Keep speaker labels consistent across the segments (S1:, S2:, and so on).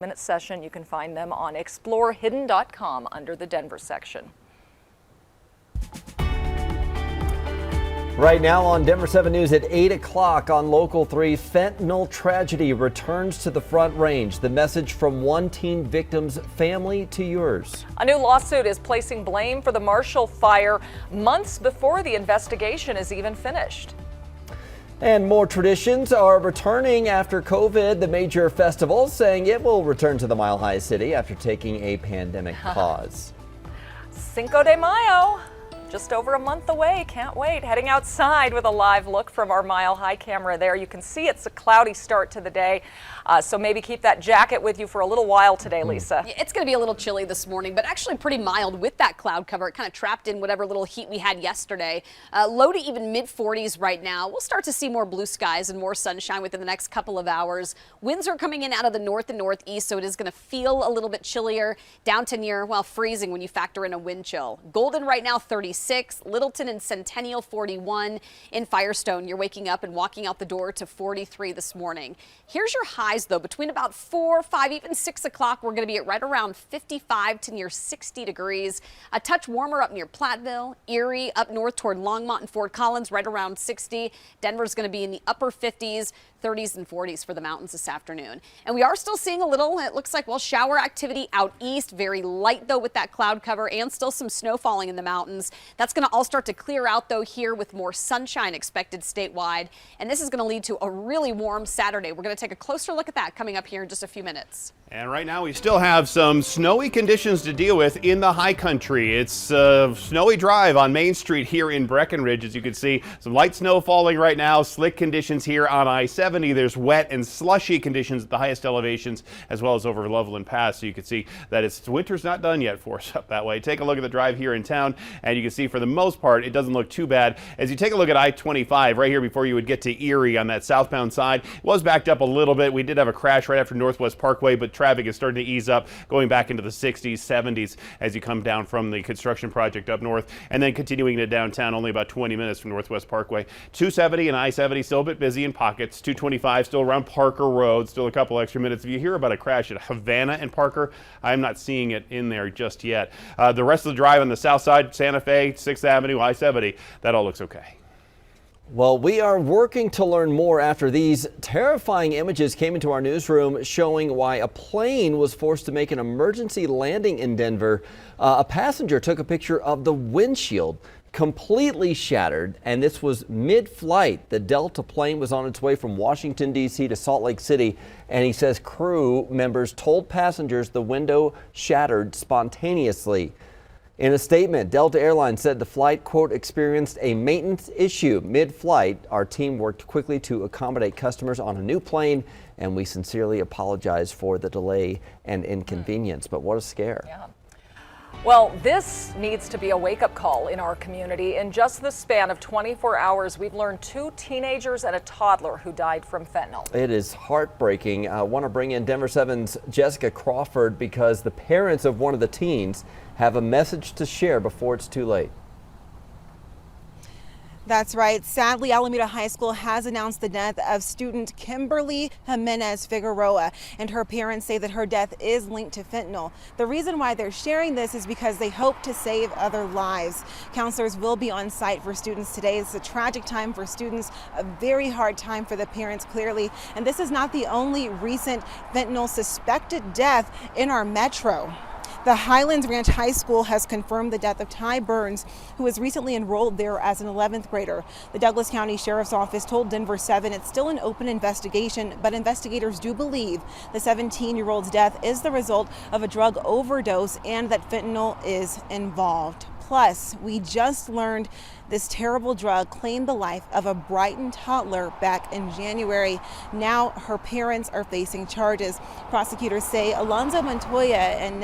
S1: Minute session. You can find them on explorehidden.com under the Denver section.
S2: Right now on Denver 7 News at 8 o'clock on Local 3, fentanyl tragedy returns to the Front Range. The message from one teen victim's family to yours.
S1: A new lawsuit is placing blame for the Marshall fire months before the investigation is even finished.
S2: And more traditions are returning after COVID. The major festival saying it will return to the Mile High City after taking a pandemic pause.
S1: Cinco de Mayo. Just over a month away. Can't wait. Heading outside with a live look from our Mile High camera there. You can see it's a cloudy start to the day, so maybe keep that jacket with you for a little while today, Lisa.
S3: It's going to be a little chilly this morning, but actually pretty mild with that cloud cover. It kind of trapped in whatever little heat we had yesterday. Low to even mid-40s right now. We'll start to see more blue skies and more sunshine within the next couple of hours. Winds are coming in out of the north and northeast, so it is going to feel a little bit chillier, down to near, well, freezing when you factor in a wind chill. Golden right now 36, Littleton and Centennial 41. In Firestone, you're waking up and walking out the door to 43 this morning. Here's your highs, though. Between about 4, 5, even 6 o'clock, we're going to be at right around 55 to near 60 degrees. A touch warmer up near Platteville, Erie, up north toward Longmont and Fort Collins, right around 60. Denver's going to be in the upper 50s. 30s and 40s for the mountains this afternoon. And we are still seeing a little, it looks like, well, shower activity out east. Very light, though, with that cloud cover and still some snow falling in the mountains. That's going to all start to clear out, though, here with more sunshine expected statewide. And this is going to lead to a really warm Saturday. We're going to take a closer look at that coming up here in just a few minutes.
S4: And right now we still have some snowy conditions to deal with in the high country. It's snowy drive on Main Street here in Breckenridge. As you can see, some light snow falling right now, slick conditions here on I-70. There's wet and slushy conditions at the highest elevations as well as over Loveland Pass. So you can see that winter's not done yet for us up that way. Take a look at the drive here in town and you can see for the most part it doesn't look too bad. As you take a look at I-25 right here before you would get to Erie on that southbound side, it was backed up a little bit. We did have a crash right after Northwest Parkway, but traffic is starting to ease up, going back into the 60s, 70s as you come down from the construction project up north, and then continuing to downtown, only about 20 minutes from Northwest Parkway. 270 and I-70 still a bit busy in pockets. 225 still around Parker Road, still a couple extra minutes. If you hear about a crash at Havana and Parker, I'm not seeing it in there just yet. The rest of the drive on the south side, Santa Fe, 6th Avenue, I-70, that all looks okay.
S2: Well, we are working to learn more after these terrifying images came into our newsroom showing why a plane was forced to make an emergency landing in Denver. A passenger took a picture of the windshield completely shattered, and this was mid-flight. The Delta plane was on its way from Washington, D.C. to Salt Lake City, and he says crew members told passengers the window shattered spontaneously. In a statement, Delta Airlines said the flight, quote, experienced a maintenance issue mid-flight. Our team worked quickly to accommodate customers on a new plane, and we sincerely apologize for the delay and inconvenience. But what a scare.
S1: Yeah. Well, this needs to be a wake-up call in our community. In just the span of 24 hours, we've learned 2 teenagers and a toddler who died from fentanyl.
S2: It is heartbreaking. I want to bring in Denver 7's Jessica Crawford because the parents of one of the teens have a message to share before it's too late.
S5: That's right. Sadly, Alameda High School has announced the death of student Kimberly Jimenez Figueroa, and her parents say that her death is linked to fentanyl. The reason why they're sharing this is because they hope to save other lives. Counselors will be on site for students today. It's a tragic time for students, a very hard time for the parents, clearly. And this is not the only recent fentanyl suspected death in our metro. The Highlands Ranch High School has confirmed the death of Ty Burns, who was recently enrolled there as an 11th grader. The Douglas County Sheriff's Office told Denver 7 it's still an open investigation, but investigators do believe the 17-year-old's death is the result of a drug overdose and that fentanyl is involved. Plus, we just learned this terrible drug claimed the life of a Brighton toddler back in January. Now her parents are facing charges. Prosecutors say Alonzo Montoya and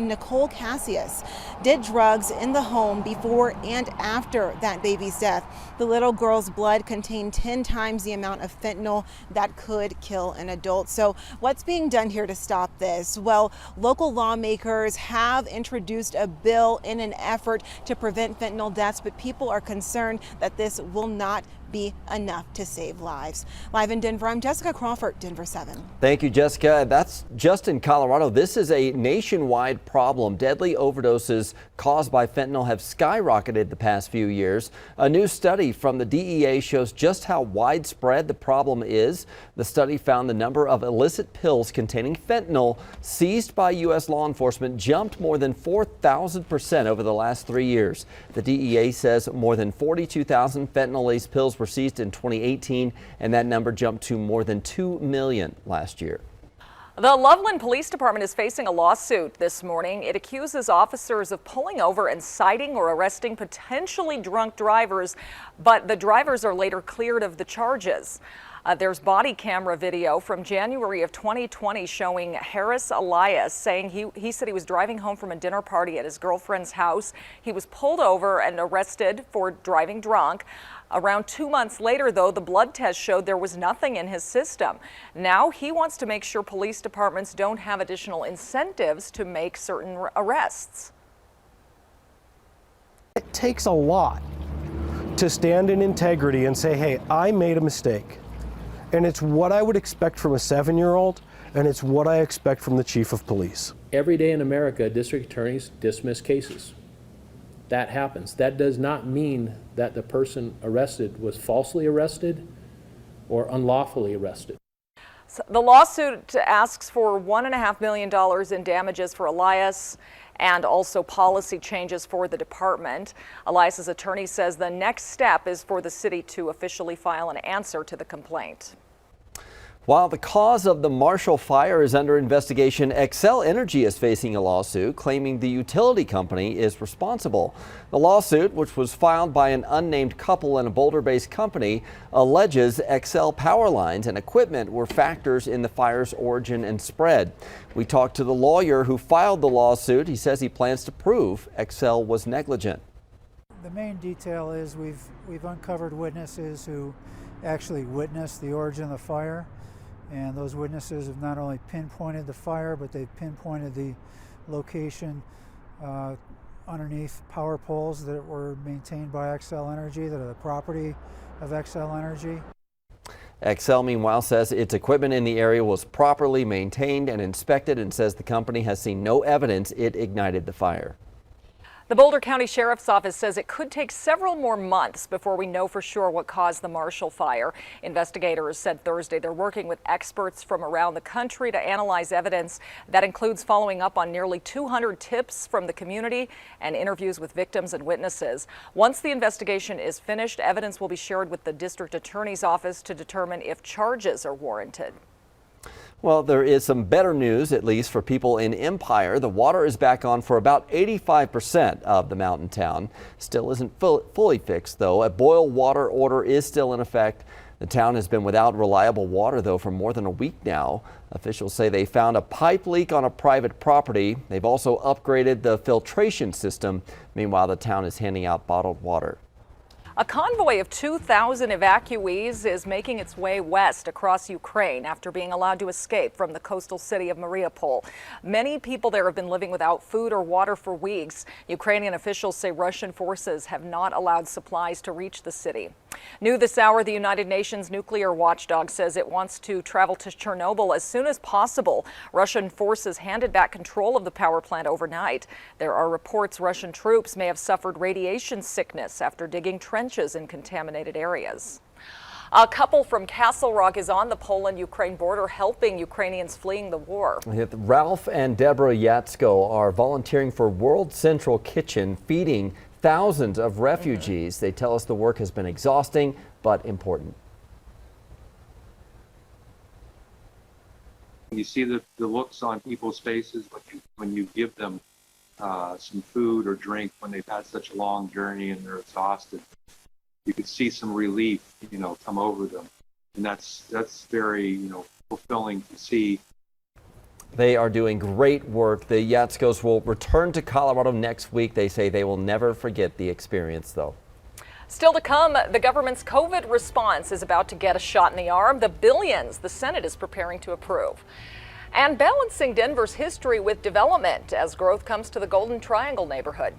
S5: Nicole Cassius did drugs in the home before and after that baby's death. The little girl's blood contained 10 times the amount of fentanyl that could kill an adult. So what's being done here to stop this? Well, local lawmakers have introduced a bill in an effort to prevent fentanyl deaths, but people are concerned that this will not be enough to save lives. Live in Denver, I'm Jessica Crawford, Denver 7.
S2: Thank you, Jessica. That's just in Colorado. This is a nationwide problem. Deadly overdoses caused by fentanyl have skyrocketed the past few years. A new study from the DEA shows just how widespread the problem is. The study found the number of illicit pills containing fentanyl seized by U.S. law enforcement jumped more than 4,000% over the last 3 years. The DEA says more than 42,000 fentanyl-laced pills were seized in 2018, and that number jumped to more than 2 million last year.
S1: The Loveland Police Department is facing a lawsuit this morning. It accuses officers of pulling over and citing or arresting potentially drunk drivers, but the drivers are later cleared of the charges. There's body camera video from January of 2020 showing Harris Elias saying he said he was driving home from a dinner party at his girlfriend's house. He was pulled over and arrested for driving drunk. Around 2 months later, though, the blood test showed there was nothing in his system. Now he wants to make sure police departments don't have additional incentives to make certain arrests.
S6: It takes a lot to stand in integrity and say, hey, I made a mistake. And it's what I would expect from a 7-year-old, and it's what I expect from the chief of police.
S7: Every day in America, district attorneys dismiss cases. That happens. That does not mean that the person arrested was falsely arrested or unlawfully arrested.
S1: So the lawsuit asks for $1.5 million in damages for Elias and also policy changes for the department. Elias's attorney says the next step is for the city to officially file an answer to the complaint.
S2: While the cause of the Marshall fire is under investigation, Xcel Energy is facing a lawsuit claiming the utility company is responsible. The lawsuit, which was filed by an unnamed couple and a Boulder-based company, alleges Xcel power lines and equipment were factors in the fire's origin and spread. We talked to the lawyer who filed the lawsuit. He says he plans to prove Xcel was negligent.
S8: The main detail is we've uncovered witnesses who actually witnessed the origin of the fire. And those witnesses have not only pinpointed the fire, but they've pinpointed the location underneath power poles that were maintained by Xcel Energy, that are the property of Xcel Energy.
S2: Xcel, meanwhile, says its equipment in the area was properly maintained and inspected and says the company has seen no evidence it ignited the fire.
S1: The Boulder County Sheriff's Office says it could take several more months before we know for sure what caused the Marshall fire. Investigators said Thursday they're working with experts from around the country to analyze evidence. That includes following up on nearly 200 tips from the community and interviews with victims and witnesses. Once the investigation is finished, evidence will be shared with the district attorney's office to determine if charges are warranted.
S2: Well, there is some better news, at least for people in Empire. The water is back on for about 85% of the mountain town. Still isn't fully fixed, though. A boil water order is still in effect. The town has been without reliable water, though, for more than a week now. Officials say they found a pipe leak on a private property. They've also upgraded the filtration system. Meanwhile, the town is handing out bottled water.
S1: A convoy of 2,000 evacuees is making its way west across Ukraine after being allowed to escape from the coastal city of Mariupol. Many people there have been living without food or water for weeks. Ukrainian officials say Russian forces have not allowed supplies to reach the city. New this hour, the United Nations nuclear watchdog says it wants to travel to Chernobyl as soon as possible. Russian forces handed back control of the power plant overnight. There are reports Russian troops may have suffered radiation sickness after digging trenches in contaminated areas. A couple from Castle Rock is on the Poland-Ukraine border helping Ukrainians fleeing the war.
S2: Ralph and Deborah Yatsko are volunteering for World Central Kitchen, feeding thousands of refugees. They tell us the work has been exhausting but important.
S9: You see the looks on people's faces when you give them some food or drink when they've had such a long journey and they're exhausted. You could see some relief, come over them, and that's very, fulfilling to see.
S2: They are doing great work. The Yatskos will return to Colorado next week. They say they will never forget the experience, though.
S1: Still to come, the government's COVID response is about to get a shot in the arm. The billions the Senate is preparing to approve. And balancing Denver's history with development as growth comes to the Golden Triangle neighborhood.